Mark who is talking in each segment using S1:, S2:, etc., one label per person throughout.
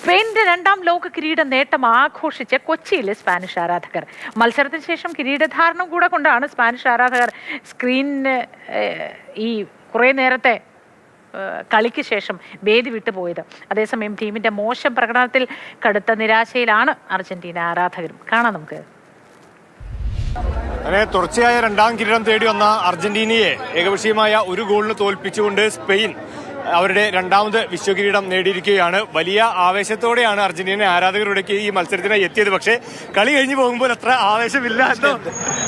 S1: സ്പെയിനിന്റെ രണ്ടാം ലോക കിരീട നേട്ടം ആഘോഷിച്ച് കൊച്ചിയിലെ സ്പാനിഷ് ആരാധകർ. മത്സരത്തിന് ശേഷം കിരീടധാരണം കൂടെ കൊണ്ടാണ് സ്പാനിഷ് ആരാധകർ സ്ക്രീനിന് ഈ കുറേ നേരത്തെ കളിക്ക് ശേഷം വേദി വിട്ടുപോയത്. അതേസമയം ടീമിന്റെ മോശം പ്രകടനത്തിൽ കടുത്ത നിരാശയിലാണ് അർജന്റീന ആരാധകരും. കാണാം നമുക്ക്.
S2: അങ്ങനെ തുടർച്ചയായ രണ്ടാം കിരീടം തേടി വന്ന അർജന്റീനയെ ഏകപക്ഷീയമായ ഒരു ഗോളിന് തോൽപ്പിച്ചുകൊണ്ട് സ്പെയിൻ അവരുടെ രണ്ടാമത് വിശ്വകിരീടം നേടിയിരിക്കുകയാണ്. വലിയ ആവേശത്തോടെയാണ് അർജന്റീന ആരാധകരുടെക്ക് ഈ മത്സരത്തിനായി എത്തിയത്. പക്ഷേ കളി കഴിഞ്ഞു പോകുമ്പോൾ അത്ര ആവേശമില്ല.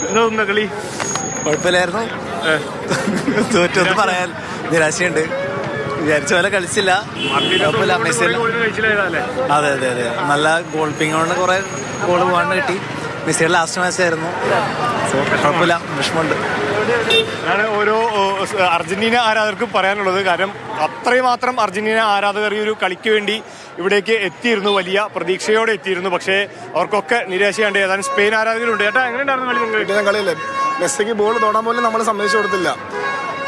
S2: എന്തോന്ന കളി
S3: കുഴപ്പമില്ലായിരുന്നു. തോറ്റൊന്നും പറയാൻ നിരാശയുണ്ട്. വിചാരിച്ച പോലെ കളിച്ചില്ല. അതെ അതെ അതെ, നല്ല ഗോൾ പിങ്ങോണ്ട് കുറെ ഗോൾ പോകാണ്ട് കിട്ടി. മെസ്സിയുടെ ലാസ്റ്റ് മാച്ച് ആയിരുന്നു. കുഴപ്പമില്ല, വിഷമമുണ്ട്.
S2: അതാണ് ഓരോ അർജന്റീന ആരാധകർക്കും പറയാനുള്ളത്. കാരണം അത്രയും മാത്രം അർജന്റീന ആരാധകർ ഈ ഒരു കളിക്ക് വേണ്ടി ഇവിടേക്ക് എത്തിയിരുന്നു, വലിയ പ്രതീക്ഷയോടെ എത്തിയിരുന്നു. പക്ഷേ അവർക്കൊക്കെ നിരാശയുണ്ട്. ഏതാനും സ്പെയിൻ ആരാധകരുണ്ട്. ചേട്ടാ, എങ്ങനെയുണ്ടായിരുന്നു
S4: കളിയല്ലേ? മെസ്സിക്ക് ബോൾ തൊടാൻ പോലും നമ്മൾ സമ്മതിച്ചു കൊടുത്തില്ല.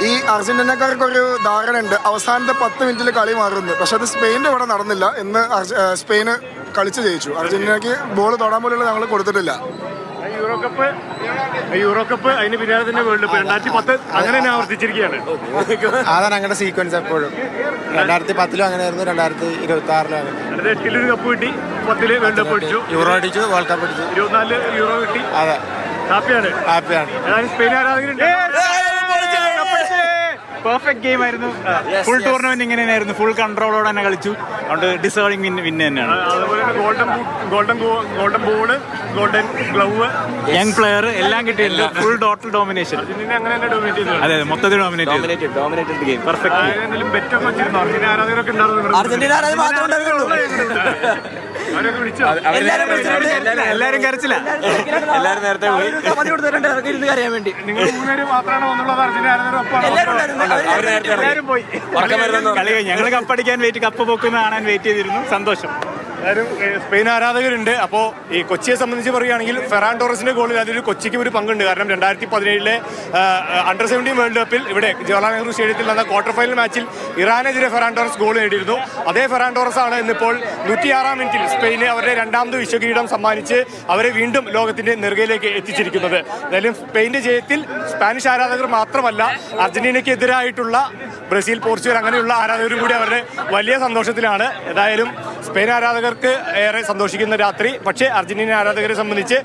S4: ഈ അർജന്റീനക്കാർക്ക് ഒരു ധാരണ ഉണ്ട്, അവസാനത്തെ 10 മിനിറ്റിൽ കളി മാറുന്നത്. പക്ഷെ അത് സ്പെയിൻ്റെ ഇവിടെ നടന്നില്ല. ഇന്ന് സ്പെയിന് കളിച്ച് ജയിച്ചു. അർജന്റീനക്ക് ബോൾ തൊടാൻ പോലും ഞങ്ങൾ കൊടുത്തിട്ടില്ല.
S2: യൂറോ കപ്പ് അതിന് പിന്നാലെ തന്നെ വേൾഡ് കപ്പ് 2010 അങ്ങനെ തന്നെ ആവർത്തിച്ചിരിക്കുകയാണ്.
S3: അതാണ് അങ്ങനെ സീക്വൻസ് എപ്പോഴും. 2010 അങ്ങനെയായിരുന്നു, 2026
S2: 2008 കപ്പ് കിട്ടി, 10 വേൾഡ് കപ്പ് അടിച്ചു,
S3: യൂറോ അടിച്ചു, വേൾഡ് കപ്പ് അടിച്ചു,
S2: 24 യൂറോ കിട്ടി.
S3: അതെ,
S2: ഹാപ്പിയാണ്. സ്പെയിൻ ആരാധകരുണ്ട്.
S5: പെർഫെക്റ്റ് ഗെയിം ആയിരുന്നു. ഫുൾ ടൂർണമെന്റ് ഇങ്ങനെ തന്നെയായിരുന്നു. ഫുൾ കൺട്രോളോടെ തന്നെ കളിച്ചു. അതുകൊണ്ട് ഡിസേർവിംഗ് വിൻ തന്നെയാണ്.
S2: അതുപോലെ golden ball, golden glove,
S5: young player എല്ലാം കിട്ടിയില്ല. Full total domination.
S2: അങ്ങനെ തന്നെ ഡോമിനേറ്റ് ചെയ്തു.
S5: അതെ, മൊത്തത്തിൽ ഡോമിനേറ്റഡ് ഗെയിം. പെർഫെക്റ്റ്.
S2: ബെറ്റൊക്കെ വെച്ചിരുന്നു. അർജന്റീന ആരാധകരൊക്കെ
S5: എല്ലാരും കരച്ചില്ല. എല്ലാരും നേരത്തെ പോയി.
S2: നിങ്ങൾ 3 മാത്രമാണ് വന്നുള്ളത്. അർജന്റീന ആരാധകർ പോയി.
S5: കളി ഞങ്ങൾ കപ്പടിക്കാൻ കപ്പ് പൊക്കുന്ന കാണാൻ വെയിറ്റ് ചെയ്തിരുന്നു. സന്തോഷം.
S2: സ്പെയിൻ ആരാധകരുണ്ട്. അപ്പോൾ ഈ കൊച്ചിയെ സംബന്ധിച്ച് പറയുകയാണെങ്കിൽ ഫെറാൻ ടോറസിന്റെ ഗോളിൽ അതിൽ കൊച്ചിക്ക് ഒരു പങ്കുണ്ട്. കാരണം 2017 അണ്ടർ-17 വേൾഡ് കപ്പിൽ ഇവിടെ ജവഹർലാൽ നെഹ്റു സ്റ്റേഡിയത്തിൽ നടന്ന ക്വാർട്ടർ ഫൈനൽ മാച്ചിൽ ഇറാനെതിരെ ഫെറാൻ ടോറസ് ഗോൾ നേടിയിരുന്നു. അതേ ഫെറാൻ ടോറസ് ആണ് ഇന്നിപ്പോൾ 106-ാം മിനിറ്റിൽ സ്പെയിന് അവരുടെ രണ്ടാമത് വിശ്വകിരീടം സമ്മാനിച്ച് അവരെ വീണ്ടും ലോകത്തിന്റെ നെറുകയിലേക്ക് എത്തിച്ചിരിക്കുന്നത്. എന്തായാലും സ്പെയിന്റെ ജയത്തിൽ സ്പാനിഷ് ആരാധകർ മാത്രമല്ല, അർജന്റീനയ്ക്ക് എതിരായിട്ടുള്ള ബ്രസീൽ, പോർച്ചുഗൽ അങ്ങനെയുള്ള ആരാധകരും കൂടി അവരുടെ വലിയ സന്തോഷത്തിലാണ്. ഏതായാലും സ്പെയിൻ ആരാധകർക്ക് ഏറെ സന്തോഷിക്കുന്ന രാത്രി. പക്ഷേ അർജന്റീന ആരാധകരെ സംബന്ധിച്ച്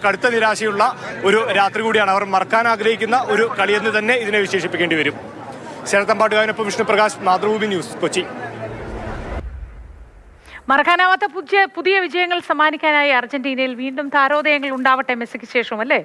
S2: കടുത്ത നിരാശയുള്ള ഒരു രാത്രി കൂടിയാണ്. അവർ മറക്കാൻ ആഗ്രഹിക്കുന്ന ഒരു കളിയെന്ന് തന്നെ ഇതിനെ വിശേഷിപ്പിക്കേണ്ടി വരും. ശരത്തമ്പാട്ടുകാരനൊപ്പം വിഷ്ണുപ്രകാശ്, മാതൃഭൂമി ന്യൂസ്, കൊച്ചി.
S1: മറക്കാനാവാത്ത പുതിയ വിജയങ്ങൾ സമ്മാനിക്കാനായി അർജന്റീനയിൽ വീണ്ടും താരോദയങ്ങൾ ഉണ്ടാവട്ടെ മെസ്സിക്ക് ശേഷം, അല്ലേ?